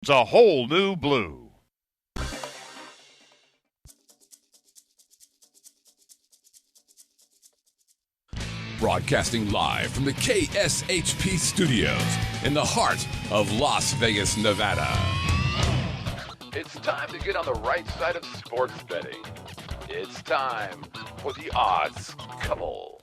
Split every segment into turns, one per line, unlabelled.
towards a whole new blue.
Broadcasting live from the KSHP studios in the heart of Las Vegas, Nevada.
It's time to get on the right side of sports betting. It's time for the Odds Couple.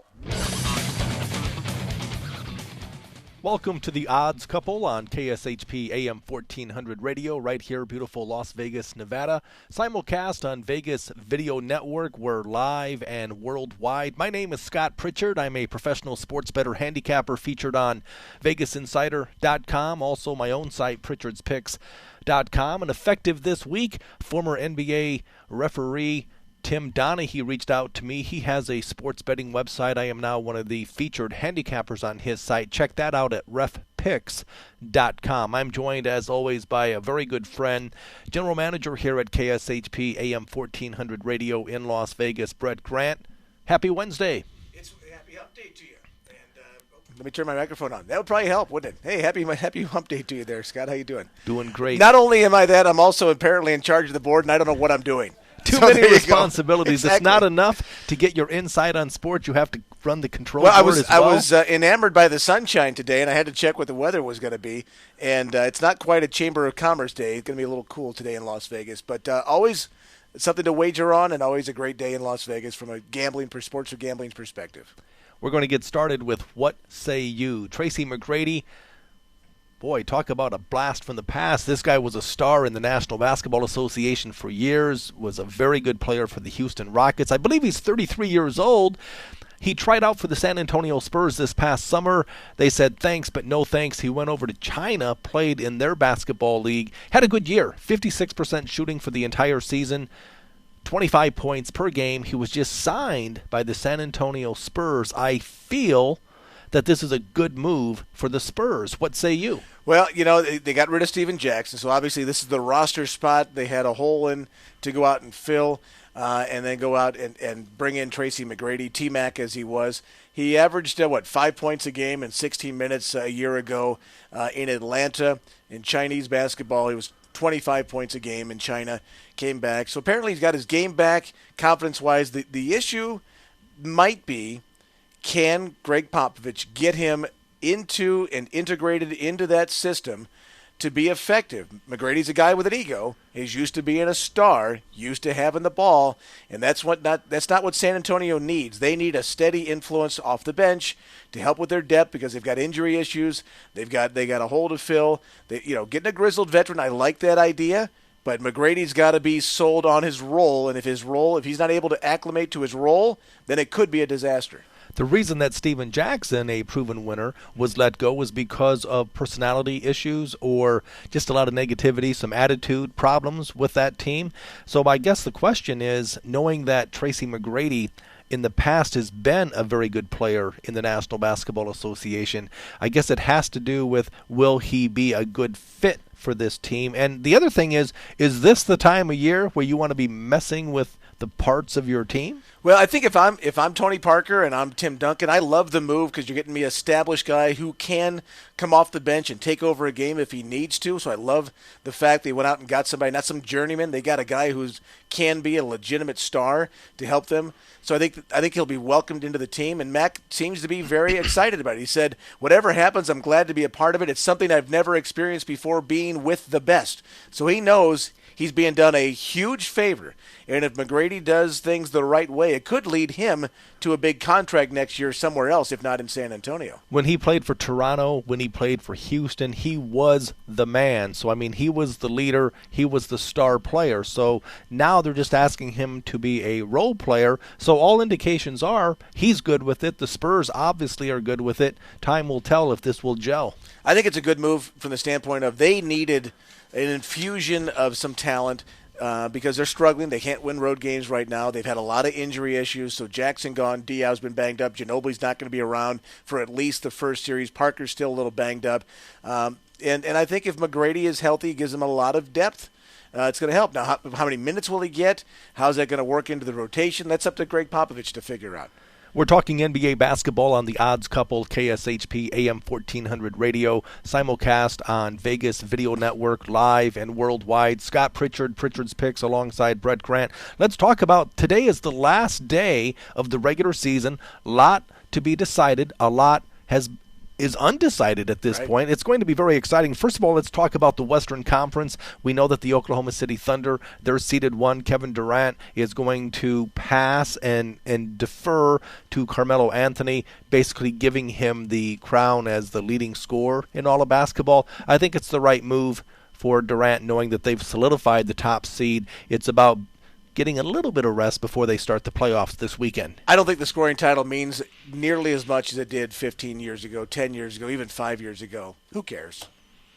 Welcome to the Odds Couple on KSHP AM 1400 Radio, right here, beautiful Las Vegas, Nevada. Simulcast on Vegas Video Network. We're live and worldwide. My name is Scott Pritchard. I'm a professional sports bettor handicapper featured on VegasInsider.com, also my own site, Pritchard'sPicks.com. And effective this week, former NBA referee Tim Donahue reached out to me. He has a sports betting website. I am now one of the featured handicappers on his site. Check that out at refpicks.com. I'm joined, as always, by a very good friend, general manager here at KSHP AM 1400 Radio in Las Vegas, Brett Grant. Happy Wednesday.
It's a happy update to you. And let me turn my microphone on. That would probably help, wouldn't it? Hey, happy update to you there, Scott. How you doing?
Doing great.
Not only am I that, I'm also apparently in charge of the board, and I don't know what I'm doing.
Too many responsibilities.
Exactly.
It's not enough to get your insight on sports. You have to run the control
board
as well.
I was enamored by the sunshine today, and I had to check what the weather was going to be. And it's not quite a Chamber of Commerce day. It's going to be a little cool today in Las Vegas. But always something to wager on, and always a great day in Las Vegas from a sports or gambling perspective.
We're going to get started with What Say You? Tracy McGrady. Boy, talk about a blast from the past. This guy was a star in the National Basketball Association for years, was a very good player for the Houston Rockets. I believe he's 33 years old. He tried out for the San Antonio Spurs this past summer. They said thanks, but no thanks. He went over to China, played in their basketball league, had a good year, 56% shooting for the entire season, 25 points per game. He was just signed by the San Antonio Spurs. I feel that this is a good move for the Spurs. What say you?
Well, you know, they got rid of Steven Jackson, so obviously this is the roster spot they had a hole in to go out and fill, and then go out and bring in Tracy McGrady, T-Mac as he was. He averaged, 5 points a game in 16 minutes a year ago in Atlanta. In Chinese basketball, he was 25 points a game in China, came back. So apparently he's got his game back confidence-wise. The issue might be, can Greg Popovich get him into and integrated into that system to be effective? McGrady's a guy with an ego. He's used to being a star, used to having the ball, and that's not what San Antonio needs. They need a steady influence off the bench to help with their depth because they've got injury issues. They got a hole to fill. Getting a grizzled veteran, I like that idea. But McGrady's got to be sold on his role, and if he's not able to acclimate to his role, then it could be a disaster.
The reason that Steven Jackson, a proven winner, was let go was because of personality issues or just a lot of negativity, some attitude problems with that team. So I guess the question is, knowing that Tracy McGrady in the past has been a very good player in the National Basketball Association, I guess it has to do with, will he be a good fit for this team? And the other thing is this the time of year where you want to be messing with the parts of your team?
Well, I think if I'm Tony Parker and I'm Tim Duncan, I love the move because you're getting me an established guy who can come off the bench and take over a game if he needs to. So I love the fact they went out and got somebody, not some journeyman. They got a guy who can be a legitimate star to help them. So I think he'll be welcomed into the team, and Mac seems to be very excited about it. He said, whatever happens, I'm glad to be a part of it. It's something I've never experienced before, being with the best. So he knows he's being done a huge favor. And if McGrady does things the right way, it could lead him to a big contract next year somewhere else, if not in San Antonio.
When he played for Toronto, when he played for Houston, he was the man. So, I mean, he was the leader. He was the star player. So now they're just asking him to be a role player. So all indications are he's good with it. The Spurs obviously are good with it. Time will tell if this will gel.
I think it's a good move from the standpoint of they needed an infusion of some talent. Because they're struggling. They can't win road games right now. They've had a lot of injury issues. So Jackson gone. Diaw's been banged up. Ginobili's not going to be around for at least the first series. Parker's still a little banged up. And I think if McGrady is healthy, it gives him a lot of depth. It's going to help. Now, how many minutes will he get? How's that going to work into the rotation? That's up to Greg Popovich to figure out.
We're talking NBA basketball on the Odds Couple, KSHP AM 1400 radio, simulcast on Vegas Video Network, live and worldwide. Scott Pritchard, Pritchard's Picks, alongside Brett Grant. Let's talk about today is the last day of the regular season. A lot to be decided. A lot is undecided at this point. It's going to be very exciting. First of all, let's talk about the Western Conference. We know that the Oklahoma City Thunder, they're seeded 1. Kevin Durant is going to pass and defer to Carmelo Anthony, basically giving him the crown as the leading scorer in all of basketball. I think it's the right move for Durant, knowing that they've solidified the top seed. It's about getting a little bit of rest before they start the playoffs this weekend.
I don't think the scoring title means nearly as much as it did 15 years ago, 10 years ago, even 5 years ago. Who cares?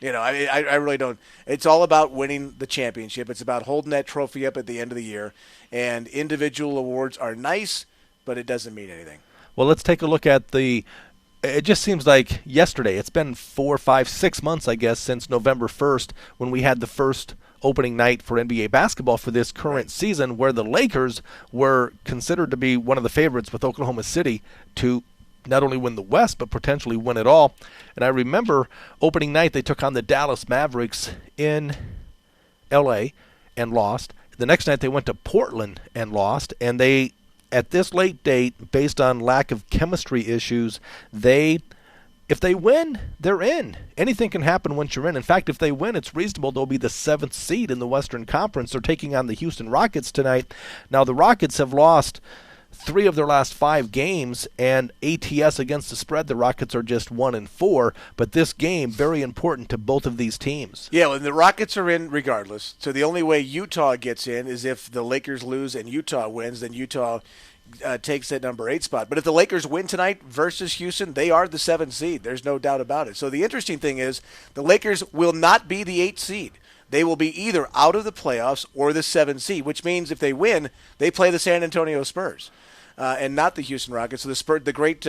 I really don't. It's all about winning the championship. It's about holding that trophy up at the end of the year. And individual awards are nice, but it doesn't mean anything.
Well, let's take a look at it just seems like yesterday. It's been 4, 5, 6 months, I guess, since November 1st when we had the first opening night for NBA basketball for this current season, where the Lakers were considered to be one of the favorites with Oklahoma City to not only win the West but potentially win it all. And I remember opening night they took on the Dallas Mavericks in L.A. and lost. The next night they went to Portland and lost. And they, at this late date, based on lack of chemistry issues, if they win, they're in. Anything can happen once you're in. In fact, if they win, it's reasonable they'll be the 7th seed in the Western Conference. They're taking on the Houston Rockets tonight. Now, the Rockets have lost 3 of their last 5 games, and ATS against the spread, the Rockets are just 1-4. But this game, very important to both of these teams.
Yeah, well, the Rockets are in regardless. So the only way Utah gets in is if the Lakers lose and Utah wins, then Utah takes that number 8 spot. But if the Lakers win tonight versus Houston, they are the 7th seed. There's no doubt about it. So the interesting thing is the Lakers will not be the 8th seed. They will be either out of the playoffs or the 7th seed, which means if they win, they play the San Antonio Spurs and not the Houston Rockets. So the great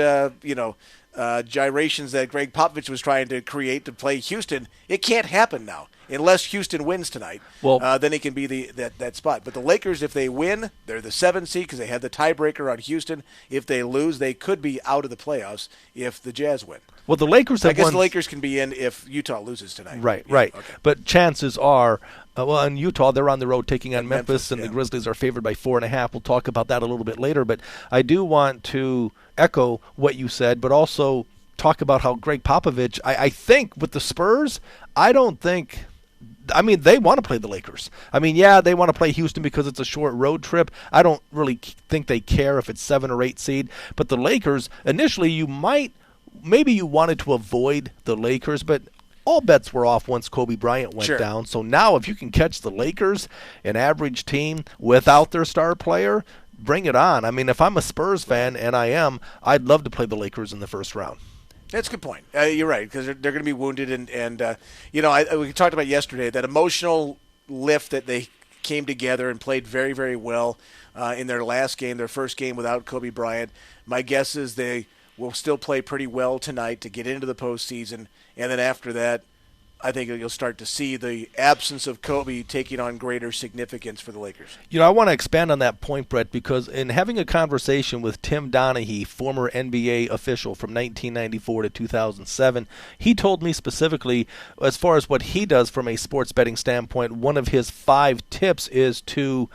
gyrations that Greg Popovich was trying to create to play Houston, it can't happen now. Unless Houston wins tonight, then it can be that spot. But the Lakers, if they win, they're the 7th seed because they had the tiebreaker on Houston. If they lose, they could be out of the playoffs if the Jazz win.
Well, the Lakers have
I guess the Lakers can be in if Utah loses tonight.
Right.
Okay.
But chances are, in Utah, they're on the road taking on Memphis, and the Grizzlies are favored by 4.5. We'll talk about that a little bit later. But I do want to echo what you said, but also talk about how Greg Popovich, I think with the Spurs, they want to play the Lakers. They want to play Houston because it's a short road trip. I don't really think they care if it's 7 or 8 seed. But the Lakers, initially maybe you wanted to avoid the Lakers, but all bets were off once Kobe Bryant went down. So now if you can catch the Lakers, an average team without their star player, bring it on. If I'm a Spurs fan, and I am, I'd love to play the Lakers in the first round.
That's a good point. You're right, because they're going to be wounded. And we talked about yesterday, that emotional lift that they came together and played very, very well in their last game, their first game without Kobe Bryant. My guess is they will still play pretty well tonight to get into the postseason. And then after that, I think you'll start to see the absence of Kobe taking on greater significance for the Lakers.
I want to expand on that point, Brett, because in having a conversation with Tim Donaghy, former NBA official from 1994 to 2007, he told me specifically, as far as what he does from a sports betting standpoint, one of his 5 tips is to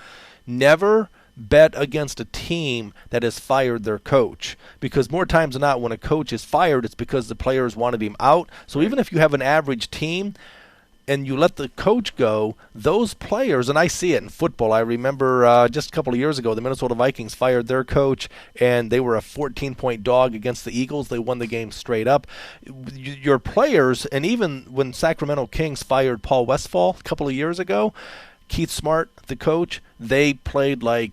never bet against a team that has fired their coach, because more times than not when a coach is fired, it's because the players wanted him out. So even if you have an average team and you let the coach go, those players, and I see it in football. I remember just a couple of years ago, the Minnesota Vikings fired their coach, and they were a 14-point dog against the Eagles. They won the game straight up. Your players, and even when Sacramento Kings fired Paul Westphal a couple of years ago, Keith Smart, the coach, they played like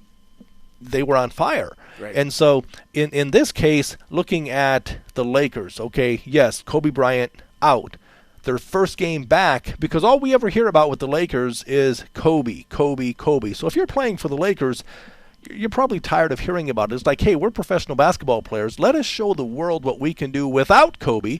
they were on fire.
Right.
And so in this case, looking at the Lakers, yes, Kobe Bryant out. Their first game back, because all we ever hear about with the Lakers is Kobe. So if you're playing for the Lakers, you're probably tired of hearing about it. It's like, hey, we're professional basketball players. Let us show the world what we can do without Kobe.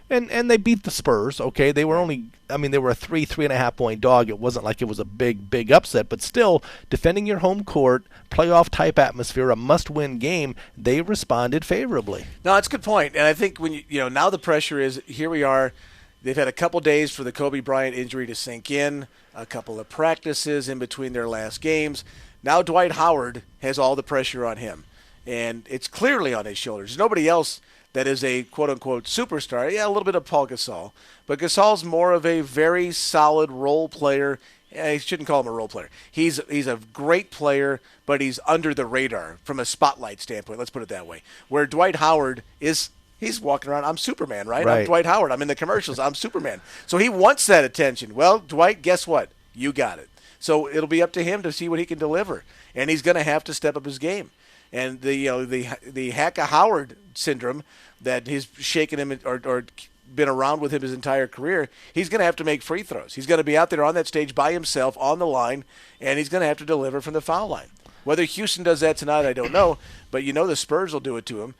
And they beat the Spurs, okay? They were only, they were a 3.5 point dog. It wasn't like it was a big upset, but still, defending your home court, playoff-type atmosphere, a must-win game, they responded favorably.
No, that's a good point. And I think when now the pressure is, here we are, they've had a couple days for the Kobe Bryant injury to sink in, a couple of practices in between their last games. Now Dwight Howard has all the pressure on him, and it's clearly on his shoulders. There's nobody else that is a quote-unquote superstar. Yeah, a little bit of Paul Gasol. But Gasol's more of a very solid role player. I shouldn't call him a role player. He's a great player, but he's under the radar from a spotlight standpoint. Let's put it that way. Where Dwight Howard is, he's walking around, I'm Superman, right? I'm Dwight Howard. I'm in the commercials. I'm Superman. So he wants that attention. Well, Dwight, guess what? You got it. So it'll be up to him to see what he can deliver. And he's going to have to step up his game. And the Hacka Howard syndrome that he's shaken him or been around with him his entire career, he's going to have to make free throws. He's going to be out there on that stage by himself on the line, and he's going to have to deliver from the foul line. Whether Houston does that tonight, I don't know, but the Spurs will do it to him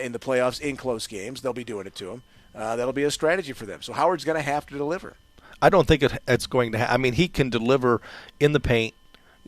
in the playoffs in close games. They'll be doing it to him. That'll be a strategy for them. So Howard's going to have to deliver.
I don't think it's going to he can deliver in the paint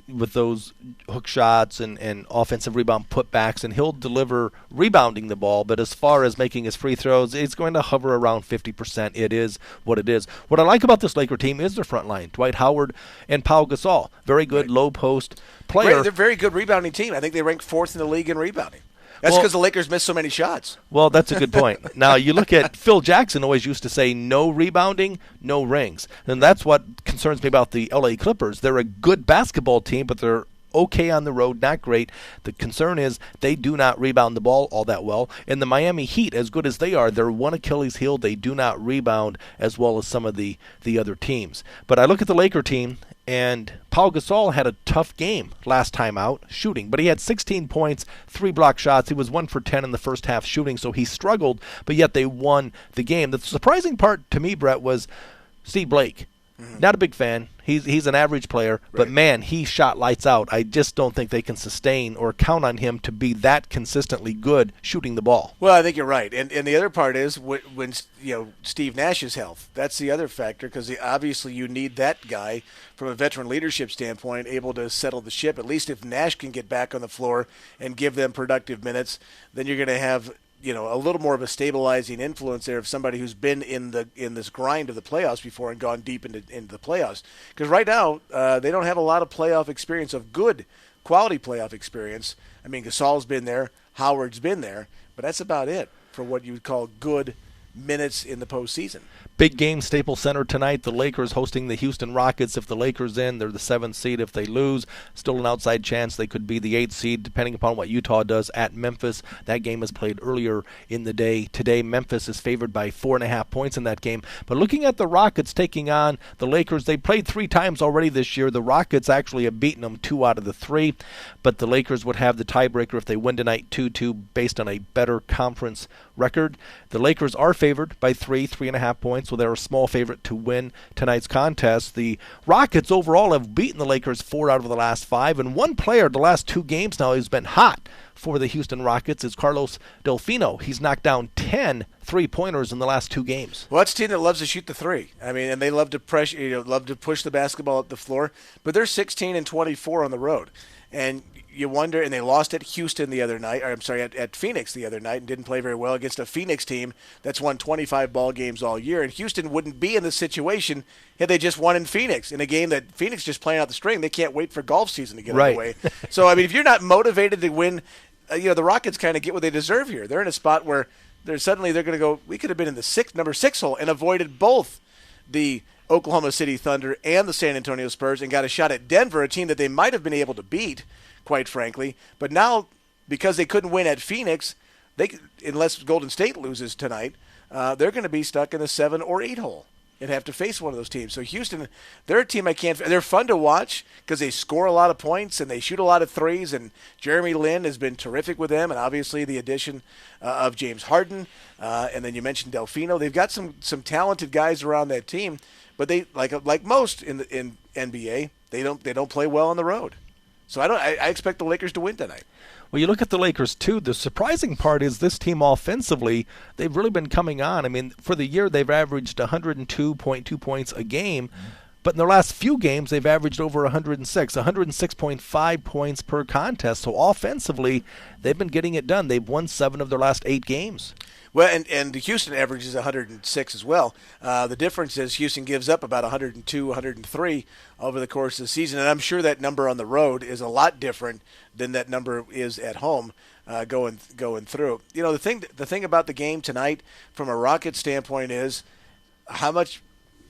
with those hook shots and offensive rebound putbacks, and he'll deliver rebounding the ball, but as far as making his free throws, it's going to hover around 50%. It is what it is. What I like about this Laker team is their front line, Dwight Howard and Pau Gasol. Very good low post player.
They're a very good rebounding team. I think they rank 4th in the league in rebounding. That's because the Lakers missed so many shots.
Well, that's a good point. Now, you look at Phil Jackson always used to say no rebounding, no rings. And that's what concerns me about the L.A. Clippers. They're a good basketball team, but they're okay on the road, not great. The concern is they do not rebound the ball all that well. And the Miami Heat, as good as they are, they're one Achilles heel. They do not rebound as well as some of the other teams. But I look at the Laker team, and Pau Gasol had a tough game last time out shooting, but he had 16 points, 3 block shots. He was 1 for 10 in the first half shooting, so he struggled, but yet they won the game. The surprising part to me, Brett, was Steve Blake. Not a big fan. He's an average player, but man, he shot lights out. I just don't think they can sustain or count on him to be that consistently good shooting the ball.
Well, I think you're right. And the other part is when Steve Nash's health. That's the other factor, because obviously you need that guy from a veteran leadership standpoint able to settle the ship. At least if Nash can get back on the floor and give them productive minutes, then you're going to have a little more of a stabilizing influence there of somebody who's been in this grind of the playoffs before and gone deep into the playoffs. Because right now, they don't have a lot of playoff experience, of good quality playoff experience. I mean, Gasol's been there, Howard's been there, but that's about it for what you would call good minutes in the postseason.
Big game, Staples Center tonight. The Lakers hosting the Houston Rockets. If the Lakers in, they're the 7th seed. If they lose, still an outside chance they could be the 8th seed, depending upon what Utah does at Memphis. That game is played earlier in the day. Today, Memphis is favored by 4.5 points in that game. But looking at the Rockets taking on the Lakers, they played 3 times already this year. The Rockets actually have beaten them 2 out of the 3, but the Lakers would have the tiebreaker if they win tonight 2-2 based on a better conference record. The Lakers are favored by 3.5 points, so they're a small favorite to win tonight's contest. The Rockets overall have beaten the Lakers 4 out of the last 5, and one player the last 2 games now has been hot for the Houston Rockets is Carlos Delfino. He's knocked down 10 3-pointers in the last 2 games.
Well, that's a team that loves to shoot the 3. I mean, and they love to pressure, love to push the basketball up the floor, but they're 16-24 on the road. And you wonder, and they lost at Houston the other night, or I'm sorry, at Phoenix the other night, and didn't play very well against a Phoenix team that's won 25 ball games all year. And Houston wouldn't be in this situation had they just won in Phoenix, in a game that Phoenix just playing out the string. They can't wait for golf season to get underway. So, I mean, if you're not motivated to win, the Rockets kind of get what they deserve here. They're in a spot where they're going to go, we could have been in the number 6 hole and avoided both the Oklahoma City Thunder and the San Antonio Spurs and got a shot at Denver, a team that they might have been able to beat, quite frankly. But now, because they couldn't win at Phoenix, unless Golden State loses tonight, they're going to be stuck in the 7 or 8 hole and have to face one of those teams. So Houston, they're a team they're fun to watch because they score a lot of points and they shoot a lot of threes, and Jeremy Lin has been terrific with them, and obviously the addition of James Harden, and then you mentioned Delfino. They've got some talented guys around that team, but they like most in NBA, they don't play well on the road. So I expect the Lakers to win tonight.
Well, you look at the Lakers, too. The surprising part is this team offensively, they've really been coming on. I mean, for the year, they've averaged 102.2 points a game. But in their last few games, they've averaged over 106.5 points per contest. So offensively, they've been getting it done. They've won 7 of their last 8 games.
Well, and the Houston average is 106 as well. The difference is Houston gives up about 102, 103 over the course of the season, and I'm sure that number on the road is a lot different than that number is at home going through. You know, the thing about the game tonight from a Rockets standpoint is how much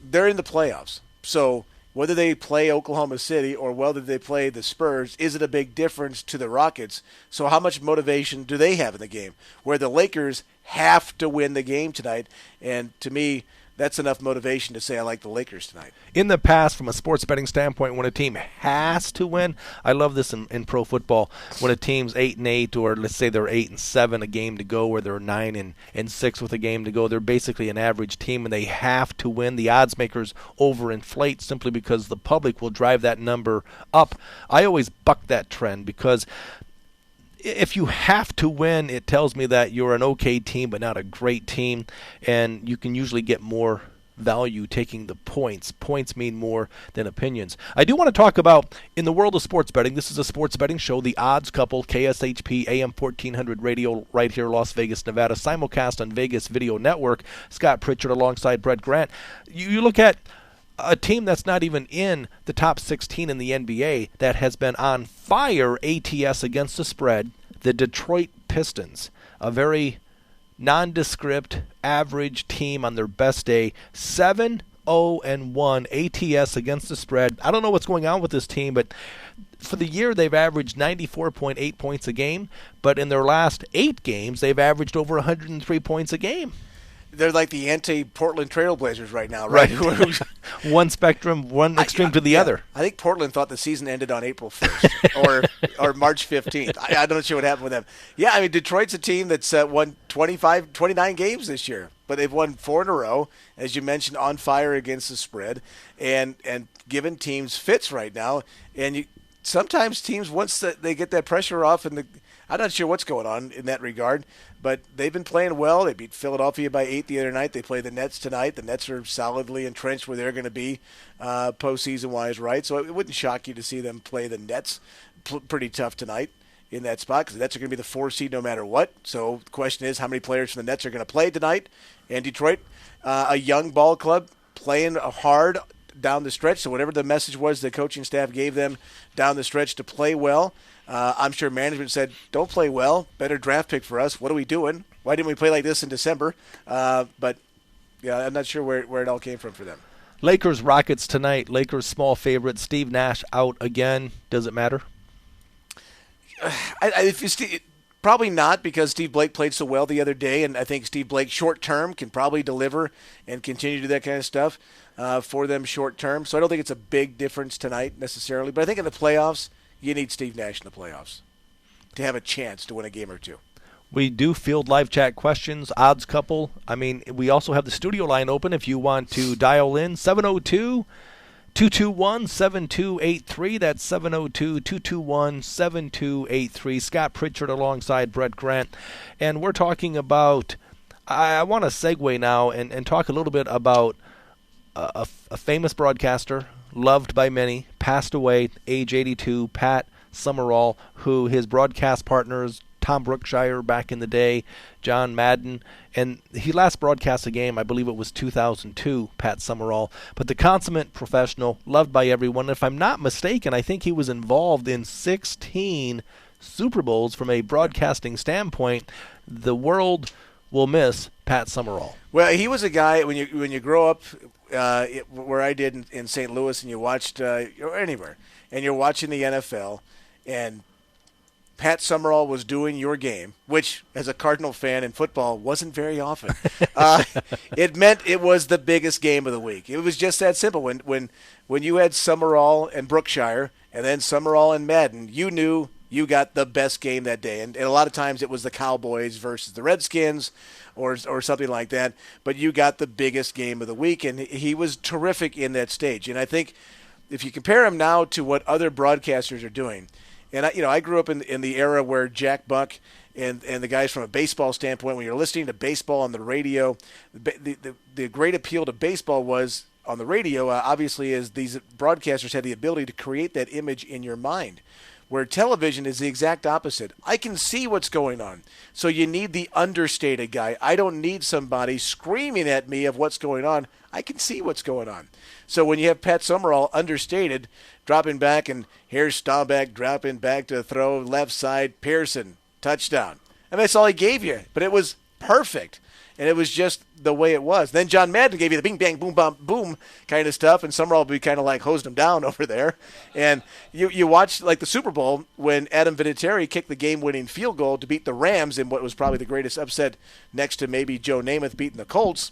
they're in the playoffs. So whether they play Oklahoma City or whether they play the Spurs, is it a big difference to the Rockets? So how much motivation do they have in the game? Where the Lakers have to win the game tonight, and to me, that's enough motivation to say I like the Lakers tonight.
In the past, from a sports betting standpoint, when a team has to win, I love this in pro football. When a team's 8-8, or let's say they're 8-7, a game to go, or they're 9-6 with a game to go, they're basically an average team, and they have to win. The odds makers overinflate simply because the public will drive that number up. I always buck that trend because if you have to win, it tells me that you're an okay team but not a great team, and you can usually get more value taking the points. Points mean more than opinions. I do want to talk about, in the world of sports betting, this is a sports betting show, The Odds Couple, KSHP AM 1400 radio, right here, Las Vegas, Nevada, simulcast on Vegas Video Network. Scott Pritchard alongside Brett Grant. You look at a team that's not even in the top 16 in the NBA that has been on fire ATS against the spread, the Detroit Pistons, a very nondescript, average team on their best day, 7-0-1 ATS against the spread. I don't know what's going on with this team, but for the year they've averaged 94.8 points a game, but in their last 8 games they've averaged over 103 points a game.
They're like the anti-Portland Trailblazers right now, right?
One spectrum, one extreme to the other.
I think Portland thought the season ended on April 1st or March 15th. I'm not sure what happened with them. Yeah, I mean, Detroit's a team that's won 29 games this year, but they've won 4 in a row, as you mentioned, on fire against the spread, and given teams fits right now. And sometimes teams, once they get that pressure off, and I'm not sure what's going on in that regard, but they've been playing well. They beat Philadelphia by 8 the other night. They play the Nets tonight. The Nets are solidly entrenched where they're going to be postseason-wise, right? So it wouldn't shock you to see them play the Nets pretty tough tonight in that spot, because the Nets are going to be the 4 seed no matter what. So the question is, how many players from the Nets are going to play tonight? And Detroit, a young ball club, playing hard down the stretch. So whatever the message was the coaching staff gave them down the stretch to play well, I'm sure management said, don't play well, better draft pick for us. What are we doing? Why didn't we play like this in December? But yeah, I'm not sure where it all came from for them.
Lakers Rockets tonight. Lakers small favorite. Steve Nash out again. Does it matter?
Probably not, because Steve Blake played so well the other day, and I think Steve Blake short term can probably deliver and continue to do that kind of stuff for them short term. So I don't think it's a big difference tonight necessarily. But I think in the playoffs, you need Steve Nash in the playoffs to have a chance to win a game or two.
We do field live chat questions, odds couple. I mean, we also have the studio line open if you want to dial in. 702-221-7283. That's 702-221-7283. Scott Pritchard alongside Brett Grant. And we're talking about, I want to segue now and talk a little bit about a famous broadcaster, loved by many, passed away, age 82, Pat Summerall, who his broadcast partners, Tom Brookshire back in the day, John Madden, and he last broadcast a game, I believe it was 2002, Pat Summerall, but the consummate professional, loved by everyone. If I'm not mistaken, I think he was involved in 16 Super Bowls from a broadcasting standpoint. The world will miss Pat Summerall.
Well, he was a guy, when you grow up where I did in St. Louis, and you watched or anywhere, and you're watching the NFL, and Pat Summerall was doing your game, which, as a Cardinal fan in football, wasn't very often. It meant it was the biggest game of the week. It was just that simple. When you had Summerall and Brookshire, and then Summerall and Madden, you knew you got the best game that day. And a lot of times it was the Cowboys versus the Redskins or something like that. But you got the biggest game of the week, and he was terrific in that stage. And I think if you compare him now to what other broadcasters are doing, And I grew up in the era where Jack Buck and the guys from a baseball standpoint, when you're listening to baseball on the radio, the great appeal to baseball was on the radio, obviously, as these broadcasters had the ability to create that image in your mind. Where television is the exact opposite. I can see what's going on. So you need the understated guy. I don't need somebody screaming at me of what's going on. I can see what's going on. So when you have Pat Summerall understated, dropping back, and here's Staubach dropping back to throw left side, Pearson, touchdown. And that's all he gave you. But it was perfect. And it was just the way it was. Then John Madden gave you the bing, bang, boom, bum, boom kind of stuff, and Summerall would be kind of like hosing him down over there. And you watched like the Super Bowl when Adam Vinatieri kicked the game-winning field goal to beat the Rams in what was probably the greatest upset next to maybe Joe Namath beating the Colts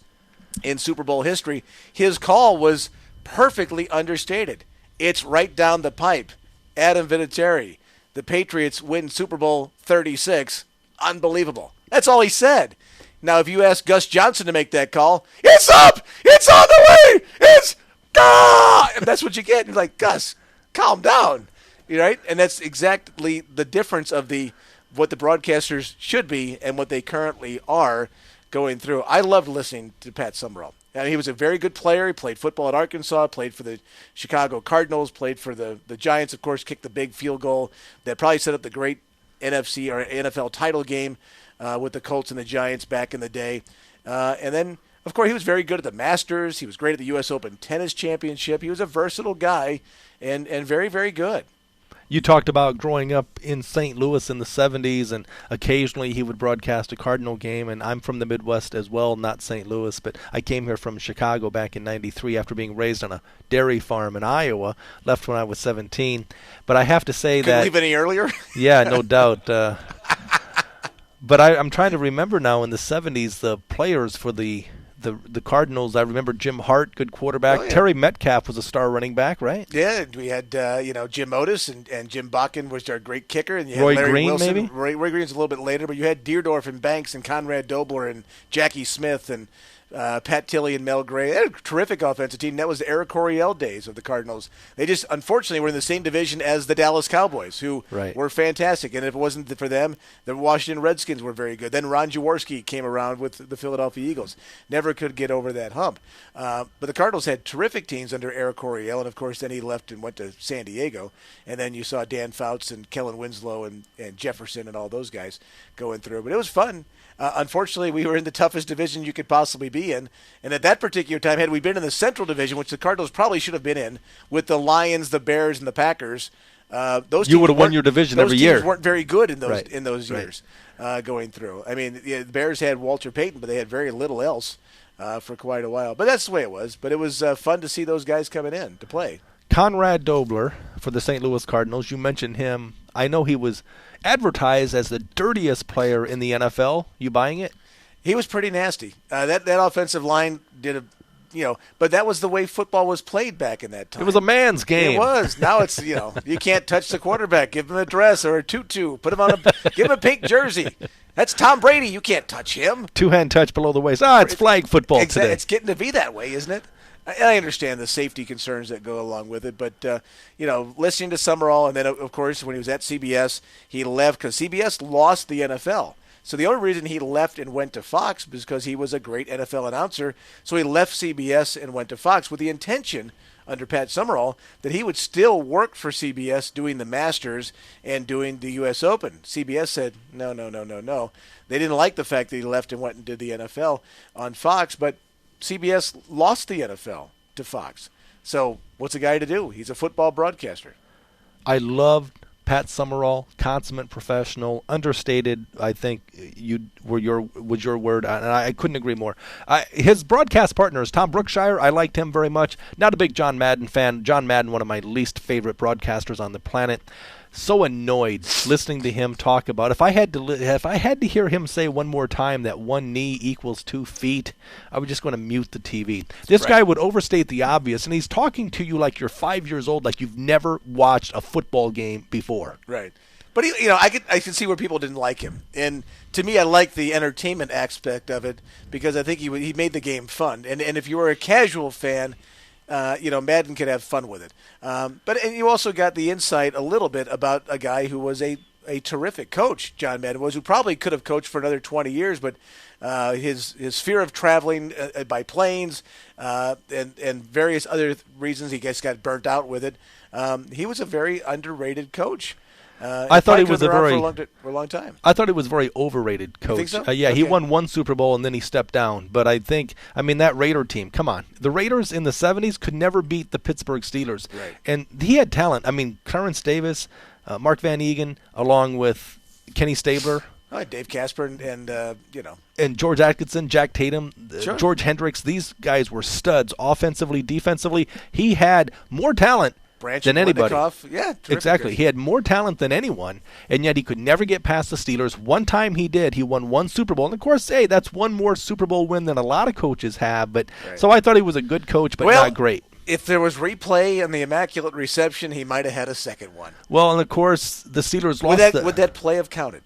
in Super Bowl history. His call was perfectly understated. It's right down the pipe. Adam Vinatieri. The Patriots win Super Bowl 36. Unbelievable. That's all he said. Now, if you ask Gus Johnson to make that call, it's up! It's on the way! It's gone! And that's what you get. You're like, Gus, calm down. Right? And that's exactly the difference of what the broadcasters should be and what they currently are going through. I loved listening to Pat Summerall. And he was a very good player. He played football at Arkansas, played for the Chicago Cardinals, played for the Giants, of course, kicked the big field goal that probably set up the great NFC or NFL title game with the Colts and the Giants back in the day. And then, of course, he was very good at the Masters. He was great at the U.S. Open Tennis Championship. He was a versatile guy and very, very good.
You talked about growing up in St. Louis in the 70s, and occasionally he would broadcast a Cardinal game, and I'm from the Midwest as well, not St. Louis, but I came here from Chicago back in 93 after being raised on a dairy farm in Iowa, left when I was 17. But I have to say
Couldn't
that...
leave any earlier?
Yeah, no doubt. But I'm trying to remember now in the 70s the players for the Cardinals. I remember Jim Hart, good quarterback.
Oh, yeah.
Terry Metcalf was a star running back, right?
Yeah, we had Jim Otis and Jim Bakken was our great kicker, and you had
Roy
Larry
Green,
Wilson.
maybe?
Roy Green's a little bit later, but you had Deerdorf and Banks and Conrad Dobler and Jackie Smith and Pat Tilley and Mel Gray. They had a terrific offensive team. That was the Eric Coryell days of the Cardinals. They just, unfortunately, were in the same division as the Dallas Cowboys, who were fantastic. And if it wasn't for them, the Washington Redskins were very good. Then Ron Jaworski came around with the Philadelphia Eagles. Never could get over that hump. But the Cardinals had terrific teams under Eric Coryell, and, of course, then he left and went to San Diego. And then you saw Dan Fouts and Kellen Winslow and Jefferson and all those guys going through. But it was fun. Unfortunately, we were in the toughest division you could possibly be in. And at that particular time, had we been in the Central Division, which the Cardinals probably should have been in, with the Lions, the Bears, and the Packers,
you would have won your division every year.
Those teams weren't very good in those years going through. I mean, the Bears had Walter Payton, but they had very little else for quite a while. But that's the way it was. But it was fun to see those guys coming in to play.
Conrad Dobler for the St. Louis Cardinals. You mentioned him. I know he was advertised as the dirtiest player in the NFL. You buying it?
He was pretty nasty. That offensive line did but that was the way football was played back in that time.
It was a man's game.
It was. Now it's, you can't touch the quarterback. Give him a dress or a tutu. Put him on give him a pink jersey. That's Tom Brady. You can't touch him.
Two-hand touch below the waist. It's flag football today.
It's getting to be that way, isn't it? I understand the safety concerns that go along with it, but, listening to Summerall, and then, of course, when he was at CBS, he left because CBS lost the NFL. So the only reason he left and went to Fox was because he was a great NFL announcer. So he left CBS and went to Fox with the intention, under Pat Summerall, that he would still work for CBS doing the Masters and doing the U.S. Open. CBS said, no. They didn't like the fact that he left and went and did the NFL on Fox, but CBS lost the NFL to Fox. So what's a guy to do? He's a football broadcaster.
I loved Pat Summerall, consummate professional, understated. I think was your word, and I couldn't agree more. His broadcast partner is Tom Brookshire. I liked him very much. Not a big John Madden fan. John Madden, one of my least favorite broadcasters on the planet. So annoyed listening to him talk about if I had to hear him say one more time that 1 knee equals 2 feet, I was just going to mute the TV. This guy would overstate the obvious, and he's talking to you like you're 5 years old, like you've never watched a football game before.
Right. But I can see where people didn't like him, and to me, I like the entertainment aspect of it because I think he made the game fun. And if you were a casual fan, Madden could have fun with it. And you also got the insight a little bit about a guy who was a terrific coach, John Madden was, who probably could have coached for another 20 years, but his fear of traveling by planes and various other reasons, he just got burnt out with it. He was a very underrated coach.
I thought he was
for a long time.
I thought he was a very overrated coach.
You think so?
Okay. He won one Super Bowl and then he stepped down. But that Raider team, come on. The Raiders in the 70s could never beat the Pittsburgh Steelers.
Right.
And he had talent. Clarence Davis, Mark Van Egan, along with Kenny Stabler.
All right, Dave Casper and
And George Atkinson, Jack Tatum,
Sure.
George Hendricks. These guys were studs offensively, defensively. He had more talent than anybody.
Yeah,
exactly.
Guys.
He had more talent than anyone, and yet he could never get past the Steelers. One time he did. He won one Super Bowl. And, of course, that's one more Super Bowl win than a lot of coaches have. But
right.
So I thought he was a good coach, but not great.
If there was replay and the Immaculate Reception, he might have had a second one.
Well, and, of course, the Steelers lost.
Would that play have counted?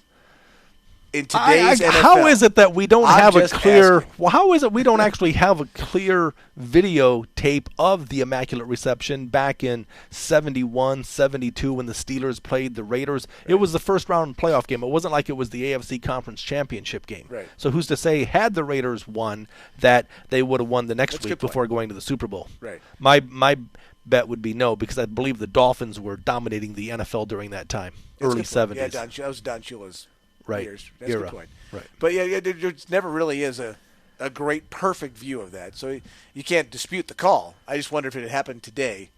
In today's NFL.
How is it that we don't have a clear?
Asking.
Well, how is it we don't actually have a clear videotape of the Immaculate Reception back in 71, 72 when the Steelers played the Raiders? Right. It was the first round playoff game. It wasn't like it was the AFC Conference Championship game.
Right.
So who's to say had the Raiders won that they would have won the next week before going to the Super Bowl?
Right.
My bet would be no, because I believe the Dolphins were dominating the NFL during that time, early 70s.
Yeah, that was Don Shula's.
Right.
Years. That's a good point.
Right.
But there never really is a great, perfect view of that. So you can't dispute the call. I just wonder if it had happened today.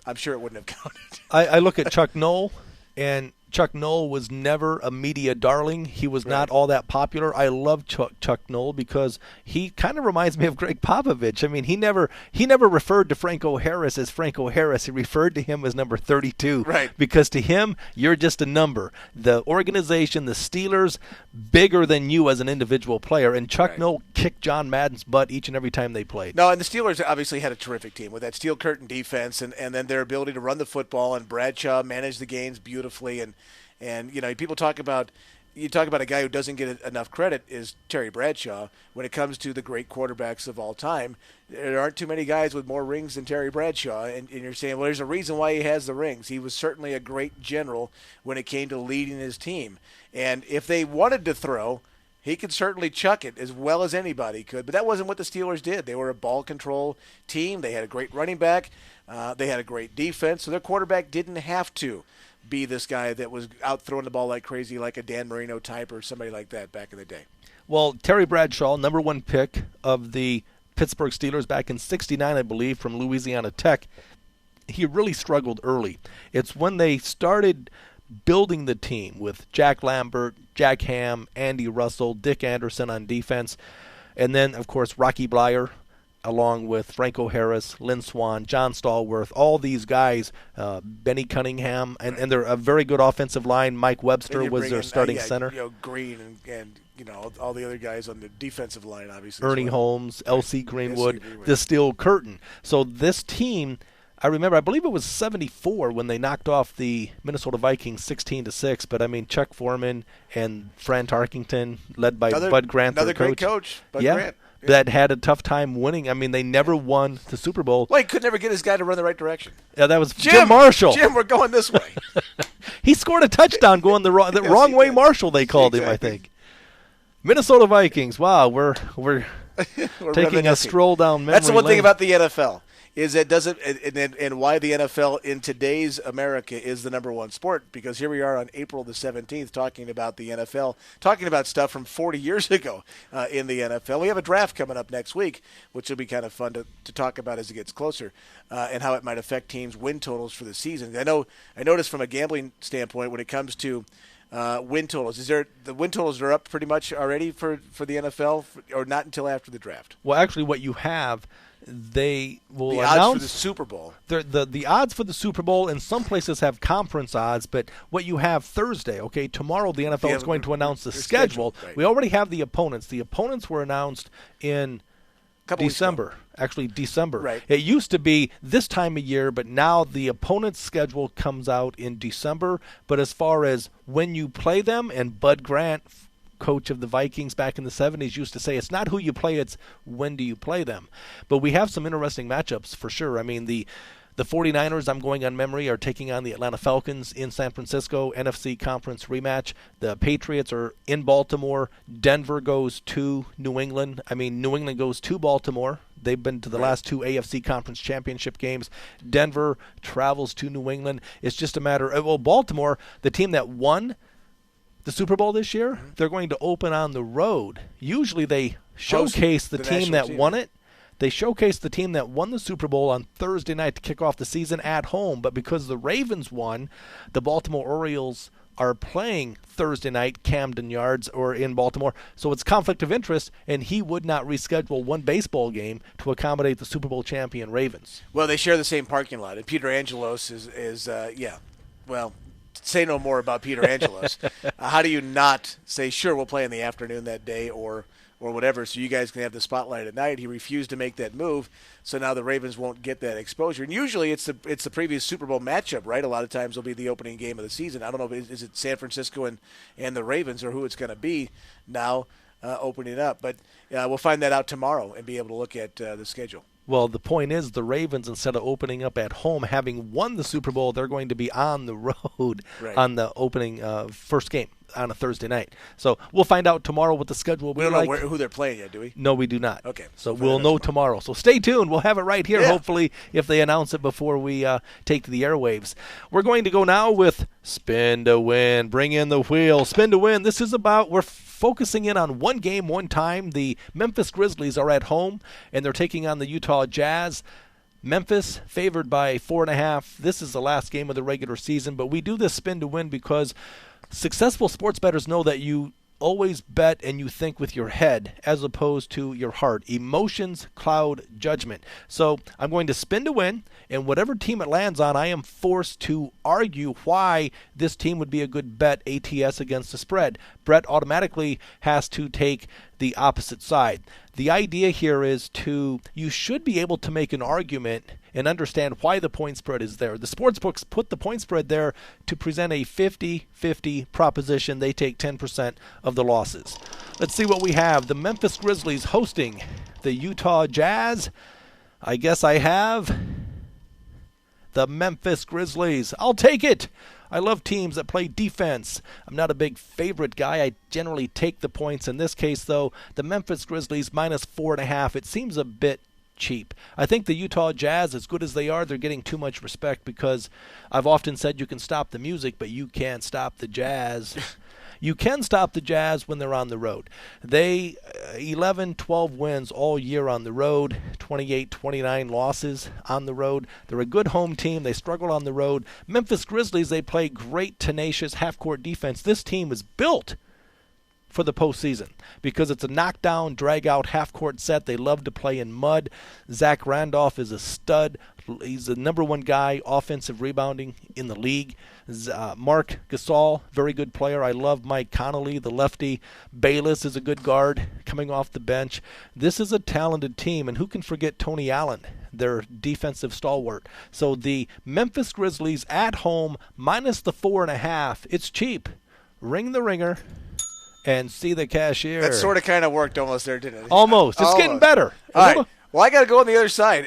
I'm sure it wouldn't have counted.
I look at Chuck Noll, and Chuck Noll was never a media darling. He was not all that popular. I love Chuck Noll because he kind of reminds me of Greg Popovich. He never referred to Franco Harris as Franco Harris. He referred to him as number 32.
Right.
Because to him, you're just a number. The organization, the Steelers, bigger than you as an individual player. And Chuck Noll kicked John Madden's butt each and every time they played.
No, and the Steelers obviously had a terrific team with that steel curtain defense and then their ability to run the football, and Bradshaw managed the games beautifully. And people talk about a guy who doesn't get enough credit is Terry Bradshaw. When it comes to the great quarterbacks of all time, there aren't too many guys with more rings than Terry Bradshaw. And you're saying, well, there's a reason why he has the rings. He was certainly a great general when it came to leading his team. And if they wanted to throw, he could certainly chuck it as well as anybody could. But that wasn't what the Steelers did. They were a ball control team. They had a great running back. They had a great defense. So their quarterback didn't have to be this guy that was out throwing the ball like crazy, like a Dan Marino type or somebody like that back in the day.
Well, Terry Bradshaw, number one pick of the Pittsburgh Steelers back in '69, I believe, from Louisiana Tech, he really struggled early. It's when they started building the team with Jack Lambert, Jack Ham, Andy Russell, Dick Anderson on defense, and then, of course, Rocky Bleier, along with Franco Harris, Lynn Swann, John Stallworth, all these guys, Benny Cunningham, and they're a very good offensive line. Mike Webster was their starting center.
Green and all the other guys on the defensive line, obviously.
Ernie Holmes, L.C. Greenwood, the Steel Curtain. So this team, I believe it was 74 when they knocked off the Minnesota Vikings 16-6. But Chuck Foreman and Fran Tarkington, led by Bud Grant,
another great coach, Bud Grant.
That had a tough time winning. They never won the Super Bowl.
Well, he could never get his guy to run the right direction.
Yeah, that was Jim Marshall.
Jim, we're going this way.
He scored a touchdown going the wrong way. Marshall, they called him, I think. Minnesota Vikings. Wow, we're taking a stroll down memory lane.
That's the one thing about the NFL. Is it doesn't and why the NFL in today's America is the number one sport, because here we are on April the 17th talking about the NFL, talking about stuff from 40 years ago in the NFL. We have a draft coming up next week, which will be kind of fun to talk about as it gets closer, and how it might affect teams' win totals for the season. I noticed from a gambling standpoint when it comes to win totals, the win totals are up pretty much already for the NFL, or not until after the draft?
Well, actually, what you have. They will
the
announce
odds for the Super Bowl.
The odds for the Super Bowl in some places have conference odds, but what you have Thursday, tomorrow the NFL is going to announce the schedule.
Right.
We already have the opponents. The opponents were announced in December. Actually, December.
Right.
It used to be this time of year, but now the opponent's schedule comes out in December. But as far as when you play them, and Bud Grant coach of the Vikings back in the 70s, used to say, it's not who you play, it's when do you play them. But we have some interesting matchups for sure. I mean, the 49ers, I'm going on memory, are taking on the Atlanta Falcons in San Francisco, NFC Conference rematch. The Patriots are in Baltimore. Denver goes to New England. I mean, New England goes to Baltimore. They've been to the last two AFC Conference Championship games. Denver travels to New England. It's just a matter of, well, Baltimore, the team that won the Super Bowl this year, they're going to open on the road. Usually they showcase the team that won it. They showcased the team that won the Super Bowl on Thursday night to kick off the season at home, but because the Ravens won, the Baltimore Orioles are playing Thursday night, Camden Yards, or in Baltimore. So it's conflict of interest, and he would not reschedule one baseball game to accommodate the Super Bowl champion Ravens.
Well, they share the same parking lot, and Peter Angelos is well, say no more about Peter Angelos. How do you not say, sure, we'll play in the afternoon that day, or whatever, so you guys can have the spotlight at night? He refused to make that move, so now the Ravens won't get that exposure. And usually it's the previous Super Bowl matchup, right? A lot of times it'll be the opening game of the season. I don't know, is it San Francisco and the Ravens, or who it's going to be now opening up? But we'll find that out tomorrow and be able to look at the schedule.
Well, the point is the Ravens, instead of opening up at home, having won the Super Bowl, they're going to be on the road on the opening first game on a Thursday night. So we'll find out tomorrow what the schedule will be like.
We don't know who they're playing yet, do we?
No, we do not.
Okay.
So we'll know tomorrow. So stay tuned. We'll have it right here, hopefully, if they announce it before we take to the airwaves. We're going to go now with Spin to Win. Bring in the wheel. Spin to Win. This is about, we're focusing in on one game, one time. The Memphis Grizzlies are at home, and they're taking on the Utah Jazz. Memphis favored by 4.5. This is the last game of the regular season, but we do this Spin to Win because successful sports bettors know that you always bet and you think with your head as opposed to your heart. Emotions cloud judgment. So I'm going to spin to win, and whatever team it lands on, I am forced to argue why this team would be a good bet ATS against the spread. Brett automatically has to take the opposite side. The idea here is you should be able to make an argument and understand why the point spread is there. The sports books put the point spread there to present a 50-50 proposition. They take 10% of the losses. Let's see what we have. The Memphis Grizzlies hosting the Utah Jazz. I guess I have the Memphis Grizzlies. I'll take it. I love teams that play defense. I'm not a big favorite guy. I generally take the points. In this case, though, the Memphis Grizzlies minus 4.5. It seems a bit cheap. I think the Utah Jazz, as good as they are, they're getting too much respect because I've often said you can stop the music, but you can't stop the Jazz. You can stop the Jazz when they're on the road. They 11-12 wins all year on the road, 28-29 losses on the road. They're a good home team. They struggle on the road. Memphis Grizzlies, they play great, tenacious half-court defense. This team is built for the postseason because it's a knockdown, drag-out half-court set. They love to play in mud. Zach Randolph is a stud. He's the number one guy offensive rebounding in the league. Mark Gasol, very good player. I love Mike Connolly, the lefty. Bayless is a good guard coming off the bench. This is a talented team, and who can forget Tony Allen, their defensive stalwart. So the Memphis Grizzlies at home, minus the 4.5. It's cheap. Ring the ringer and see the cashier.
That sort of kind of worked almost there, didn't it?
Almost. It's getting better.
All right. Well, I got to go on the other side.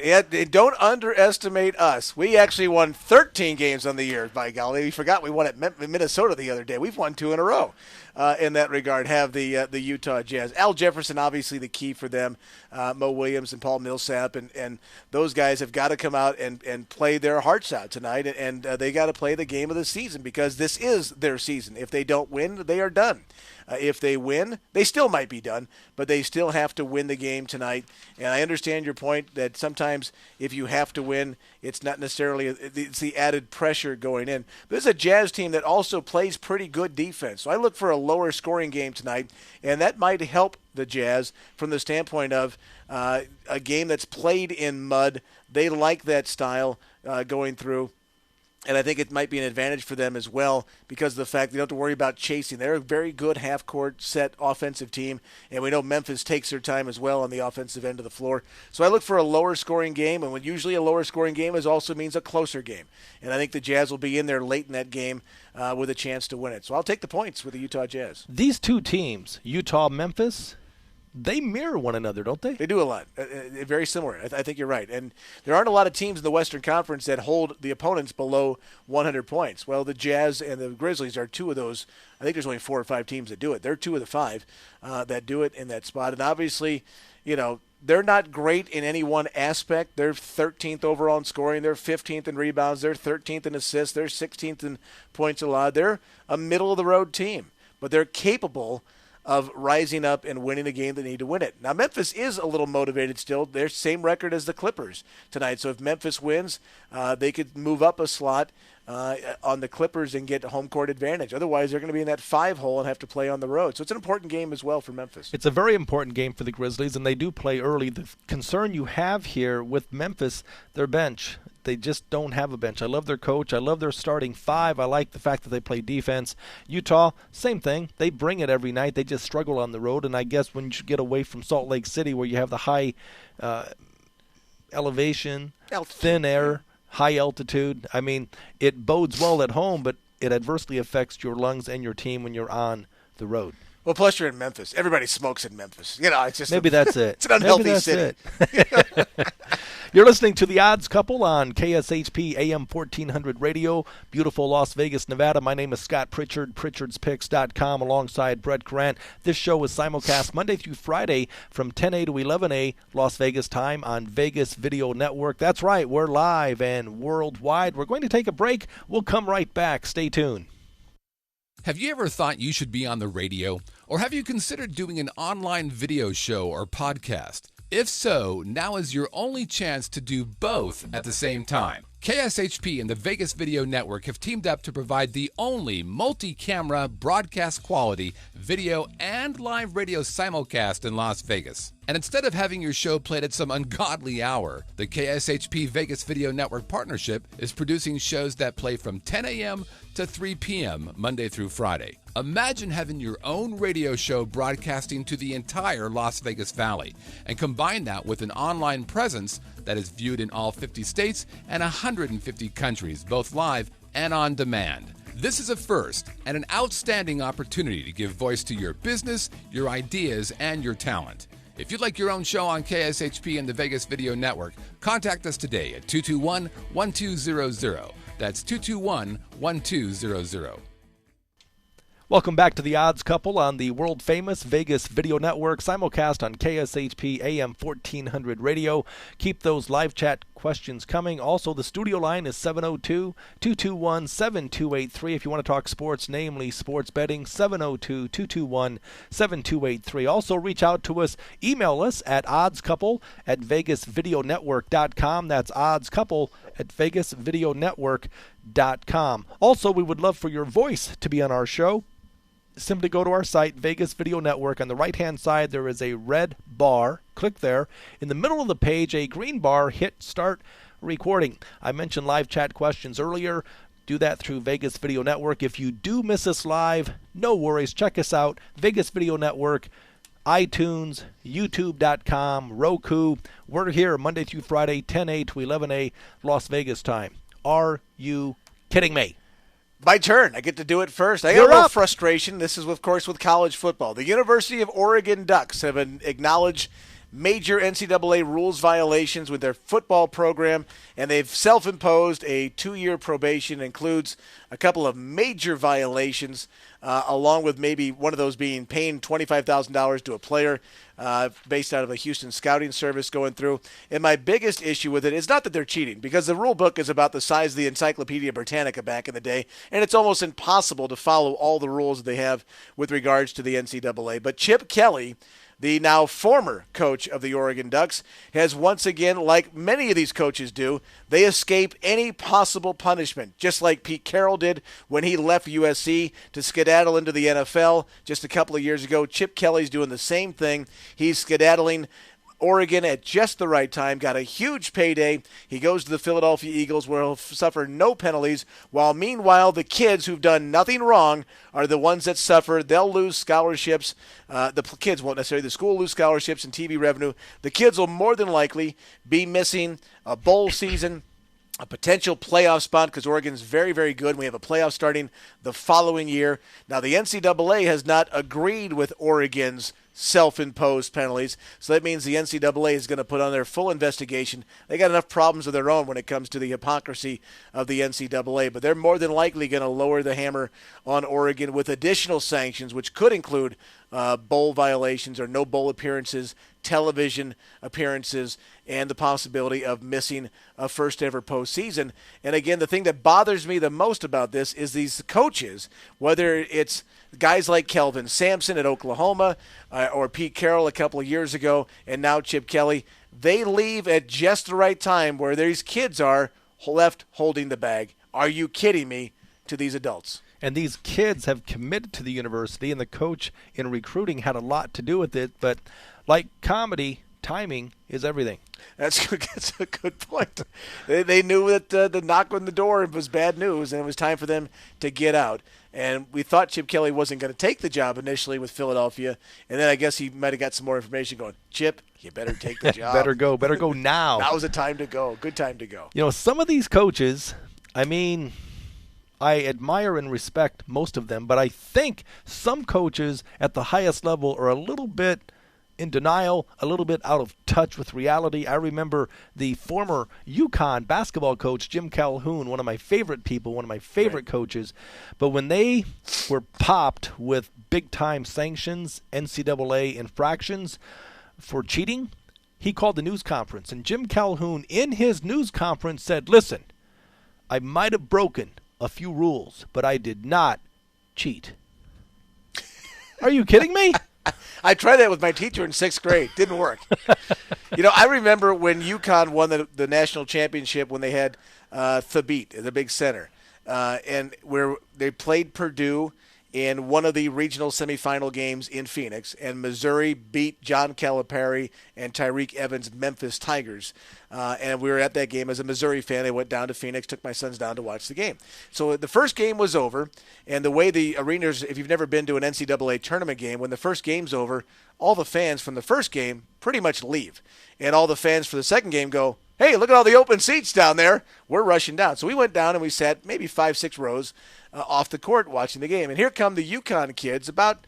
Don't underestimate us. We actually won 13 games on the year, by golly. We forgot we won at Minnesota the other day. We've won 2 in a row in that regard, have the Utah Jazz. Al Jefferson, obviously the key for them. Mo Williams and Paul Millsap, and those guys have got to come out and play their hearts out tonight, and they got to play the game of the season because this is their season. If they don't win, they are done. If they win, they still might be done, but they still have to win the game tonight. And I understand your point that sometimes if you have to win, it's not necessarily it's the added pressure going in. But this is a Jazz team that also plays pretty good defense. So I look for a lower scoring game tonight, and that might help the Jazz from the standpoint of a game that's played in mud. They like that style going through. And I think it might be an advantage for them as well because of the fact they don't have to worry about chasing. They're a very good half-court set offensive team, and we know Memphis takes their time as well on the offensive end of the floor. So I look for a lower-scoring game, and when usually a lower-scoring game also means a closer game. And I think the Jazz will be in there late in that game with a chance to win it. So I'll take the points with the Utah Jazz.
These two teams, Utah, Memphis, they mirror one another, don't they?
They do a lot. Very similar. I think you're right. And there aren't a lot of teams in the Western Conference that hold the opponents below 100 points. Well, the Jazz and the Grizzlies are two of those. I think there's only 4 or 5 teams that do it. They're 2 of the 5 that do it in that spot. And obviously, they're not great in any one aspect. They're 13th overall in scoring. They're 15th in rebounds. They're 13th in assists. They're 16th in points allowed. They're a middle-of-the-road team. But they're capable of rising up and winning a game they need to win it. Now, Memphis is a little motivated still. They're same record as the Clippers tonight. So if Memphis wins, they could move up a slot on the Clippers and get home court advantage. Otherwise, they're going to be in that 5 hole and have to play on the road. So it's an important game as well for Memphis.
It's a very important game for the Grizzlies, and they do play early. The concern you have here with Memphis, their bench, they just don't have a bench. I love their coach. I love their starting 5. I like the fact that they play defense. Utah, same thing. They bring it every night. They just struggle on the road. And I guess when you get away from Salt Lake City where you have the high elevation, thin air, high altitude, I mean, it bodes well at home, but it adversely affects your lungs and your team when you're on the road.
Well, plus you're in Memphis. Everybody smokes in Memphis. It's just
maybe that's it.
It's an unhealthy city.
You're listening to The Odds Couple on KSHP AM 1400 Radio, beautiful Las Vegas, Nevada. My name is Scott Pritchard, Pritchard'sPicks.com, alongside Brett Grant. This show is simulcast Monday through Friday from 10 a to 11 a Las Vegas time on Vegas Video Network. That's right, we're live and worldwide. We're going to take a break. We'll come right back. Stay tuned.
Have you ever thought you should be on the radio? Or have you considered doing an online video show or podcast? If so, now is your only chance to do both at the same time. KSHP and the Vegas Video Network have teamed up to provide the only multi-camera broadcast quality video and live radio simulcast in Las Vegas. And instead of having your show played at some ungodly hour, the KSHP Vegas Video Network partnership is producing shows that play from 10 a.m. to 3 p.m. Monday through Friday. Imagine having your own radio show broadcasting to the entire Las Vegas Valley, and combine that with an online presence that is viewed in all 50 states and 150 countries, both live and on demand. This is a first and an outstanding opportunity to give voice to your business, your ideas, and your talent. If you'd like your own show on KSHP and the Vegas Video Network, contact us today at 221-1200. That's 221-1200.
Welcome back to The Odds Couple on the world-famous Vegas Video Network, simulcast on KSHP AM 1400 Radio. Keep those live chat questions coming. Also, the studio line is 702-221-7283 if you want to talk sports, namely sports betting, 702-221-7283. Also, reach out to us. Email us at oddscouple@vegasvideonetwork.com. That's oddscouple@vegasvideonetwork.com. Also, we would love for your voice to be on our show. Simply go to our site, Vegas Video Network. On the right-hand side, there is a red bar. Click there. In the middle of the page, a green bar. Hit Start Recording. I mentioned live chat questions earlier. Do that through Vegas Video Network. If you do miss us live, no worries. Check us out, Vegas Video Network, iTunes, YouTube.com, Roku. We're here Monday through Friday, 10 a to 11 a Las Vegas time. Are you kidding me?
My turn. I get to do it first. I got a little frustration. This is, of course, with college football. The University of Oregon Ducks have acknowledged major NCAA rules violations with their football program, and they've self-imposed a 2-year probation. It includes a couple of major violations, along with maybe one of those being paying $25,000 to a player based out of a Houston scouting service going through. And my biggest issue with it is not that they're cheating, because the rule book is about the size of the Encyclopedia Britannica back in the day, and it's almost impossible to follow all the rules that they have with regards to the NCAA. But Chip Kelly, the now former coach of the Oregon Ducks, has once again, like many of these coaches do, they escape any possible punishment, just like Pete Carroll did when he left USC to skedaddle into the NFL just a couple of years ago. Chip Kelly's doing the same thing. He's skedaddling Oregon at just the right time, got a huge payday. He goes to the Philadelphia Eagles where he'll suffer no penalties, while meanwhile the kids who've done nothing wrong are the ones that suffer. They'll lose scholarships. The kids won't necessarily. The school will lose scholarships and TV revenue. The kids will more than likely be missing a bowl season, a potential playoff spot, because Oregon's very, very good. We have a playoff starting the following year. Now, the NCAA has not agreed with Oregon's self-imposed penalties, so that means the NCAA is going to put on their full investigation. They got enough problems of their own when it comes to the hypocrisy of the NCAA, but they're more than likely going to lower the hammer on Oregon with additional sanctions, which could include bowl violations or no bowl appearances, television appearances, and the possibility of missing a first-ever postseason. And again, the thing that bothers me the most about this is these coaches, whether it's guys like Kelvin Sampson at Oklahoma or Pete Carroll a couple of years ago, and now Chip Kelly, they leave at just the right time where these kids are left holding the bag. Are you kidding me, to these adults?
And these kids have committed to the university, and the coach in recruiting had a lot to do with it. But like comedy, timing is everything.
That's a good point. They knew that the knock on the door was bad news, and it was time for them to get out. And we thought Chip Kelly wasn't going to take the job initially with Philadelphia, and then I guess he might have got some more information going, Chip, you better take the job.
Better go now.
That was the time to go. Good time to go.
You know, some of these coaches, I mean, I admire and respect most of them, but I think some coaches at the highest level are a little bit in denial, a little bit out of touch with reality. I remember the former UConn basketball coach, Jim Calhoun, one of my favorite people, one of my favorite coaches. But when they were popped with big-time sanctions, NCAA infractions for cheating, he called the news conference. And Jim Calhoun, in his news conference, said, listen, I might have broken a few rules, but I did not cheat. Are you kidding me?
I tried that with my teacher in 6th grade. Didn't work. I remember when UConn won the national championship when they had Thabit, the big center, and where they played Purdue in one of the regional semifinal games in Phoenix, and Missouri beat John Calipari and Tyreek Evans' Memphis Tigers. And we were at that game as a Missouri fan. I went down to Phoenix, took my sons down to watch the game. So the first game was over, and the way the arenas, if you've never been to an NCAA tournament game, when the first game's over, all the fans from the first game pretty much leave. And all the fans for the second game go, hey, look at all the open seats down there. We're rushing down. So we went down and we sat maybe 5-6 rows off the court watching the game. And here come the UConn kids about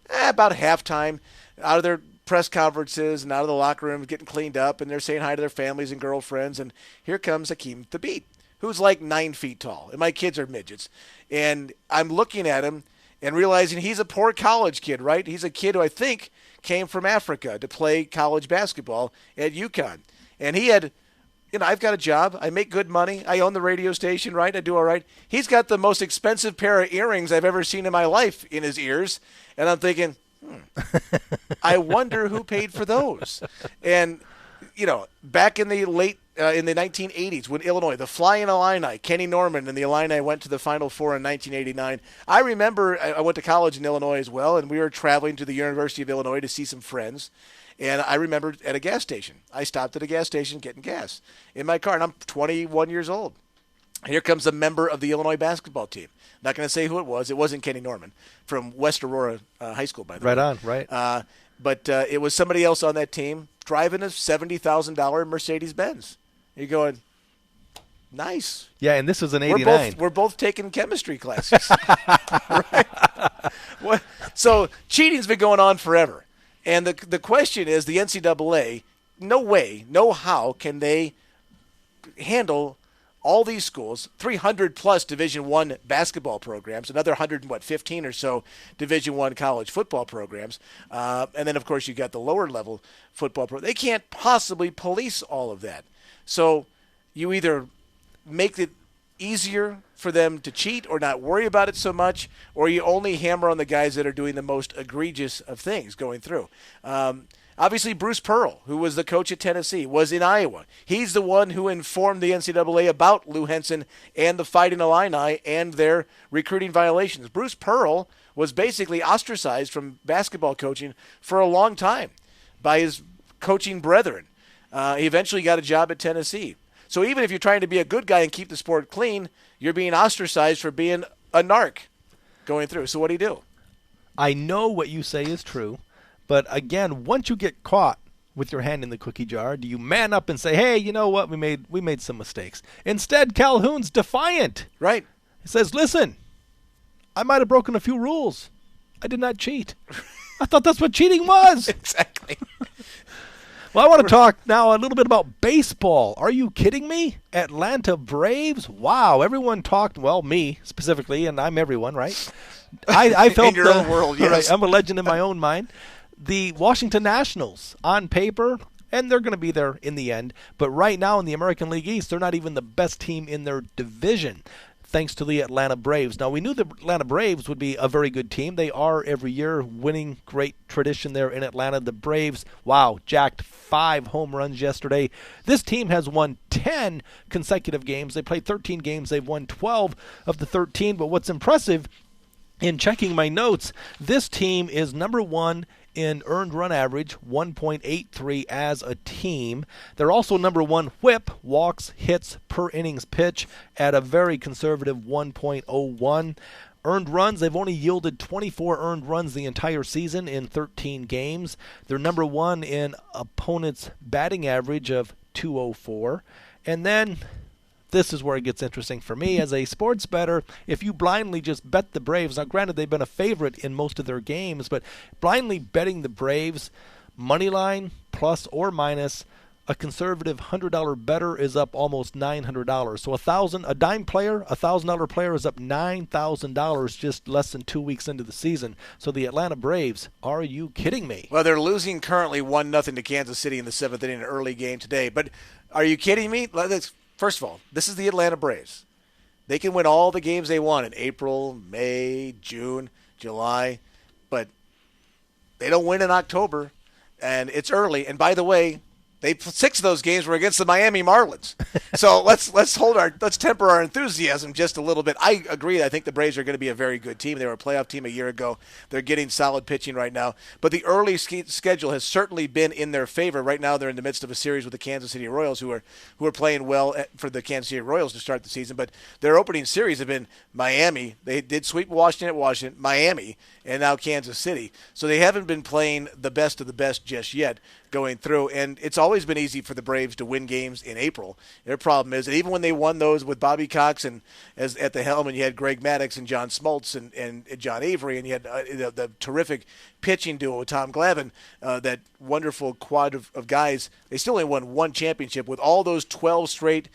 halftime out of their press conferences and out of the locker rooms getting cleaned up, and they're saying hi to their families and girlfriends. And here comes Hakeem Thabit, who's like 9 feet tall. And my kids are midgets. And I'm looking at him and realizing he's a poor college kid, right? He's a kid who I think came from Africa to play college basketball at UConn. And he had, I've got a job. I make good money. I own the radio station, right? I do all right. He's got the most expensive pair of earrings I've ever seen in my life in his ears. And I'm thinking, I wonder who paid for those. And, back in the in the 1980s when Illinois, the Flying Illini, Kenny Norman and the Illini went to the Final Four in 1989. I remember I went to college in Illinois as well, and we were traveling to the University of Illinois to see some friends. And I remember at a gas station. I stopped at a gas station getting gas in my car, and I'm 21 years old. And here comes a member of the Illinois basketball team. Not going to say who it was. It wasn't Kenny Norman from West Aurora High School, by the way.
Right on, right.
But it was somebody else on that team driving a $70,000 Mercedes-Benz. You're going, nice.
Yeah, and this was an 89.
We're both taking chemistry classes. Right? So cheating's been going on forever. And the question is, the NCAA, no way, no how can they handle all these schools, 300-plus Division I basketball programs, another 115 or so Division I college football programs, and then, of course, you got the lower-level football program. They can't possibly police all of that. So you either make it easier for them to cheat or not worry about it so much, or you only hammer on the guys that are doing the most egregious of things going through. Obviously, Bruce Pearl, who was the coach at Tennessee, was in Iowa. He's the one who informed the NCAA about Lou Henson and the Fighting Illini and their recruiting violations. Bruce Pearl was basically ostracized from basketball coaching for a long time by his coaching brethren. He eventually got a job at Tennessee. So even if you're trying to be a good guy and keep the sport clean, you're being ostracized for being a narc going through. So what do you do?
I know what you say is true, but again, once you get caught with your hand in the cookie jar, do you man up and say, hey, you know what, we made some mistakes? Instead, Calhoun's defiant.
Right.
He says, listen, I might have broken a few rules. I did not cheat. I thought that's what cheating was.
Exactly.
Well, I want to talk now a little bit about baseball. Are you kidding me? Atlanta Braves? Wow, everyone talked, well, me specifically, and I'm everyone, right? I felt
in your own world, yes.
Right, I'm a legend in my own mind. The Washington Nationals, on paper, and they're going to be there in the end, but right now in the American League East, they're not even the best team in their division, thanks to the Atlanta Braves. Now, we knew the Atlanta Braves would be a very good team. They are every year, winning, great tradition there in Atlanta. The Braves, wow, jacked 5 home runs yesterday. This team has won 10 consecutive games. They played 13 games. They've won 12 of the 13. But what's impressive, in checking my notes, this team is number 1 in earned run average, 1.83 as a team. They're also number 1 whip, walks, hits per innings pitch at a very conservative 1.01. Earned runs, they've only yielded 24 earned runs the entire season in 13 games. They're number 1 in opponents' batting average of 204. And then this is where it gets interesting for me as a sports bettor. If you blindly just bet the Braves, now granted they've been a favorite in most of their games, but blindly betting the Braves, money line, plus or minus, a conservative $100 bettor is up almost $900. So a dime player, $1,000 player is up $9,000 just less than 2 weeks into the season. So the Atlanta Braves, are you kidding me?
Well, they're losing currently 1-0 to Kansas City in the 7th inning, an early game today. But are you kidding me? First of all, this is the Atlanta Braves. They can win all the games they want in April, May, June, July, but they don't win in October, and it's early. And by the way, 6 of those games were against the Miami Marlins. So let's temper our enthusiasm just a little bit. I agree. I think the Braves are going to be a very good team. They were a playoff team a year ago. They're getting solid pitching right now. But the early schedule has certainly been in their favor. Right now they're in the midst of a series with the Kansas City Royals, who are playing well for the Kansas City Royals to start the season. But their opening series have been Miami. They did sweep Washington at Washington, Miami, and now Kansas City. So they haven't been playing the best of the best just yet going through. And it's always been easy for the Braves to win games in April. Their problem is that even when they won those with Bobby Cox and as at the helm, and you had Greg Maddux and John Smoltz and John Avery, and you had the terrific pitching duo with Tom Glavine, that wonderful quad of guys, they still only won 1 championship with all those 12 straight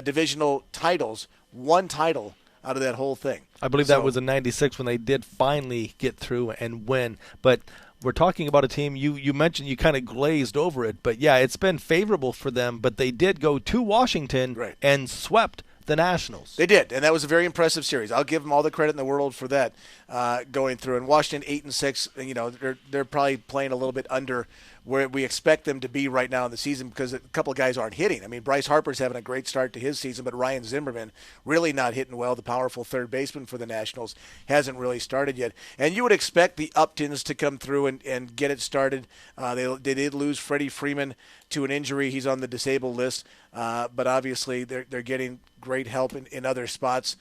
divisional titles, 1 title out of that whole thing.
I believe that was in '96 when they did finally get through and win. But we're talking about a team, you mentioned you kind of glazed over it, but yeah, it's been favorable for them, but they did go to Washington and swept the Nationals.
They did, and that was a very impressive series. I'll give them all the credit in the world for that going through. And Washington 8-6, you know, they're probably playing a little bit under where we expect them to be right now in the season because a couple of guys aren't hitting. I mean, Bryce Harper's having a great start to his season, but Ryan Zimmerman really not hitting well. The powerful third baseman for the Nationals hasn't really started yet. And you would expect the Uptons to come through and get it started. They did lose Freddie Freeman to an injury. He's on the disabled list. But obviously they're getting great help in other spots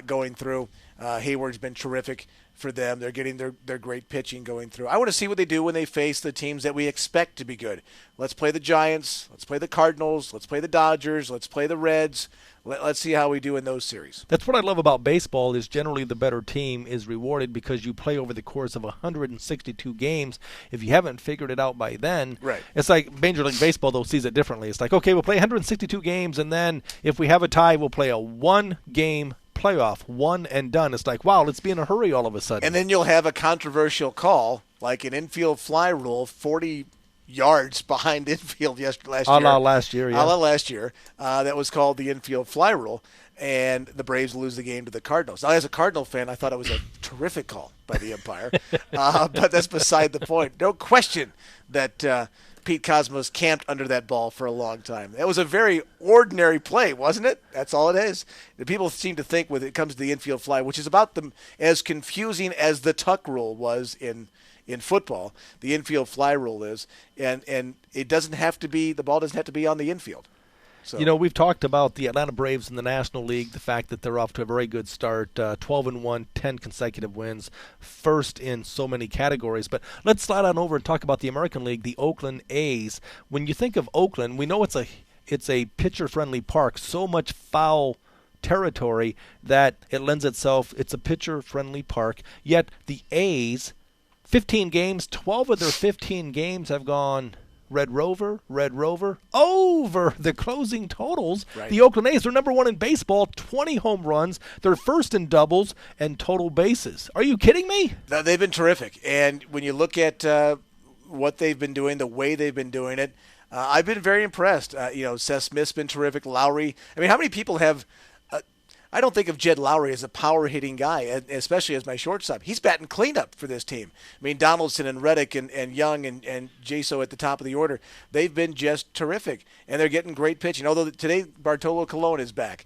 going through. Hayward's been terrific for them. They're getting their great pitching going through. I want to see what they do when they face the teams that we expect to be good. Let's play the Giants. Let's play the Cardinals. Let's play the Dodgers. Let's play the Reds. Let's see how we do in those series.
That's what I love about baseball is generally the better team is rewarded because you play over the course of 162 games. If you haven't figured it out by then, it's like Major League Baseball, though, sees it differently. It's like, okay, we'll play 162 games, and then if we have a tie, we'll play a 1-game playoff, one and done. It's like, wow, let's be in a hurry all of a sudden.
And then you'll have a controversial call, like an infield fly rule, 40 yards behind infield last year. That was called the infield fly rule, and the Braves lose the game to the Cardinals. Now, as a Cardinal fan, I thought it was a terrific call by the umpire, but that's beside the point. No question that Pete Cosmos camped under that ball for a long time. That was a very ordinary play, wasn't it? That's all it is. The people seem to think when it comes to the infield fly, which is about as confusing as the tuck rule was in in football. The infield fly rule is, and it doesn't have to be, the ball doesn't have to be on the infield. So.
We've talked about the Atlanta Braves in the National League, the fact that they're off to a very good start, 12-1, 10 consecutive wins, first in so many categories. But let's slide on over and talk about the American League, the Oakland A's. When you think of Oakland, we know it's a pitcher-friendly park, so much foul territory that it lends itself, it's a pitcher-friendly park. Yet the A's, 15 games, 12 of their 15 games have gone Red Rover, over the closing totals. Right. The Oakland A's are number one in baseball, 20 home runs. They're first in doubles and total bases. Are you kidding me?
No, they've been terrific. And when you look at what they've been doing, the way they've been doing it, I've been very impressed. Seth Smith's been terrific. Lowry. I mean, how many people have I don't think of Jed Lowry as a power-hitting guy, especially as my shortstop. He's batting cleanup for this team. I mean, Donaldson and Reddick and Young and Jaso at the top of the order, they've been just terrific, and they're getting great pitching. Although today Bartolo Colon is back.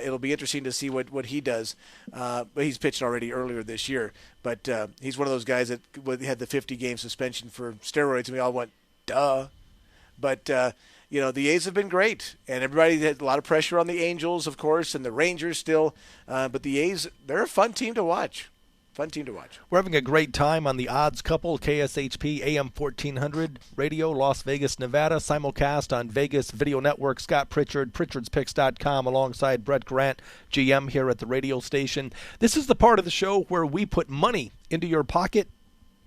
It'll be interesting to see what he does. But he's pitched already earlier this year. But he's one of those guys that had the 50-game suspension for steroids, and we all went, duh. But the A's have been great, and everybody had a lot of pressure on the Angels, of course, and the Rangers still. But the A's, they're a fun team to watch. We're
having a great time on the Odds Couple, KSHP AM 1400 Radio, Las Vegas, Nevada, simulcast on Vegas Video Network. Scott Pritchard, Pritchard'sPicks.com, alongside Brett Grant, GM here at the radio station. This is the part of the show where we put money into your pocket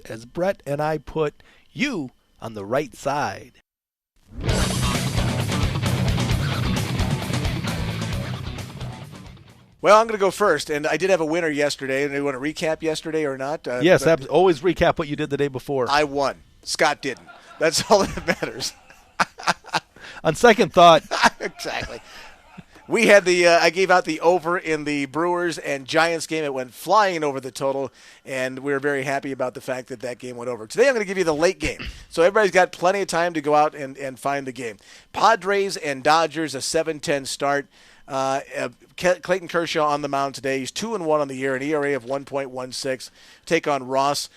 as Brett and I put you on the right side.
Well, I'm going to go first, and I did have a winner yesterday. Do you want to recap yesterday or not?
Yes, always recap what you did the day before.
I won. Scott didn't. That's all that matters.
On second thought.
Exactly. We had I gave out the over in the Brewers and Giants game. It went flying over the total, and we were very happy about the fact that game went over. Today I'm going to give you the late game. So everybody's got plenty of time to go out and find the game. Padres and Dodgers, a 7-10 start. Clayton Kershaw on the mound today. He's 2-1 on the year, an ERA of 1.16. Take on Ross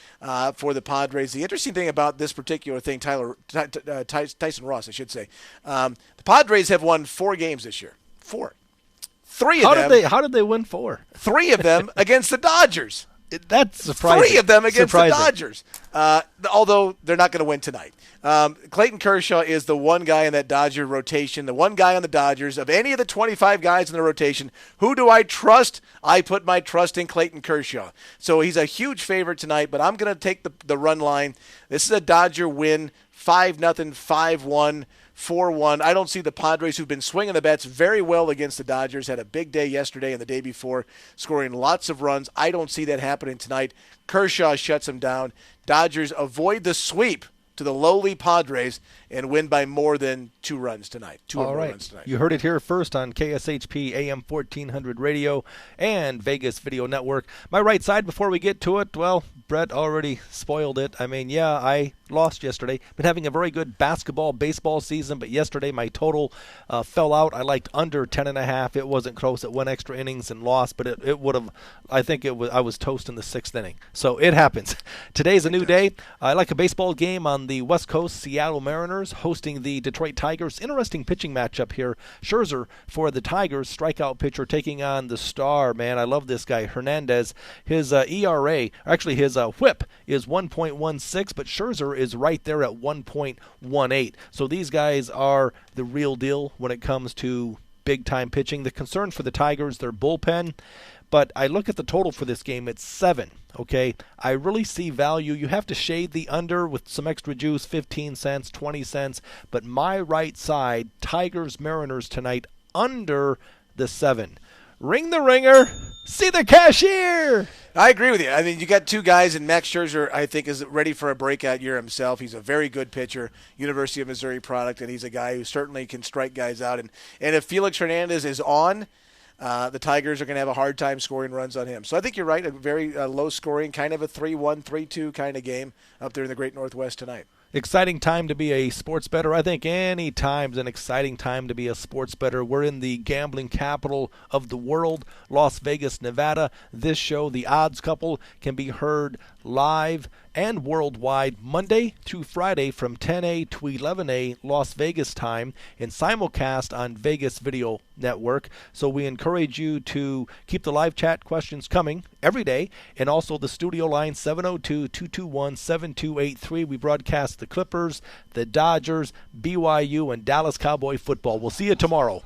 for the Padres. The interesting thing about this particular thing, Tyson Ross, I should say, the Padres have won 4 games this year. 4. 3 of them.
How did they win 4?
3 of them against the Dodgers.
That's surprising.
3 of them against the Dodgers. Although they're not going to win tonight. Clayton Kershaw is the one guy in that Dodger rotation, the one guy on the Dodgers. Of any of the 25 guys in the rotation, who do I trust? I put my trust in Clayton Kershaw. So he's a huge favorite tonight, but I'm going to take the run line. This is a Dodger win, 5-0, 5-1. 4-1. I don't see the Padres, who've been swinging the bats very well against the Dodgers, had a big day yesterday and the day before, scoring lots of runs. I don't see that happening tonight. Kershaw shuts them down. Dodgers avoid the sweep to the lowly Padres and win by more than 2 runs tonight. 2 or more runs tonight.
You heard it here first on KSHP AM 1400 Radio and Vegas Video Network. My right side, before we get to it, well, Brett already spoiled it. I mean, yeah, I lost yesterday. Been having a very good baseball season, but yesterday my total fell out. I liked under 10.5. It wasn't close. It went extra innings and lost, but it would have, I was toast in the 6th inning. So it happens. Today's a new day. I like a baseball game on the West Coast. Seattle Mariners hosting the Detroit Tigers. Interesting pitching matchup here. Scherzer for the Tigers, strikeout pitcher, taking on the star, man. I love this guy, Hernandez. His ERA, actually his whip is 1.16, but Scherzer is right there at 1.18. So these guys are the real deal when it comes to big-time pitching. The concern for the Tigers, their bullpen, but I look at the total for this game, it's 7, okay? I really see value. You have to shade the under with some extra juice, 15 cents, 20 cents, but my right side, Tigers-Mariners tonight, under the 7. Ring the ringer. See the cashier.
I agree with you. I mean, you got 2 guys, and Max Scherzer, I think, is ready for a breakout year himself. He's a very good pitcher, University of Missouri product, and he's a guy who certainly can strike guys out. And if Felix Hernandez is on, the Tigers are going to have a hard time scoring runs on him. So I think you're right, a very low-scoring, kind of a 3-1, 3-2 kind of game up there in the Great Northwest tonight.
Exciting time to be a sports bettor. I think any time's an exciting time to be a sports bettor. We're in the gambling capital of the world, Las Vegas, Nevada. This show, The Odds Couple, can be heard live and worldwide Monday through Friday from 10 to 11 Las Vegas time and simulcast on Vegas Video Network. So we encourage you to keep the live chat questions coming every day, and also the studio line 702-221-7283. We broadcast the Clippers, the Dodgers, BYU, and Dallas Cowboy football. We'll see you tomorrow.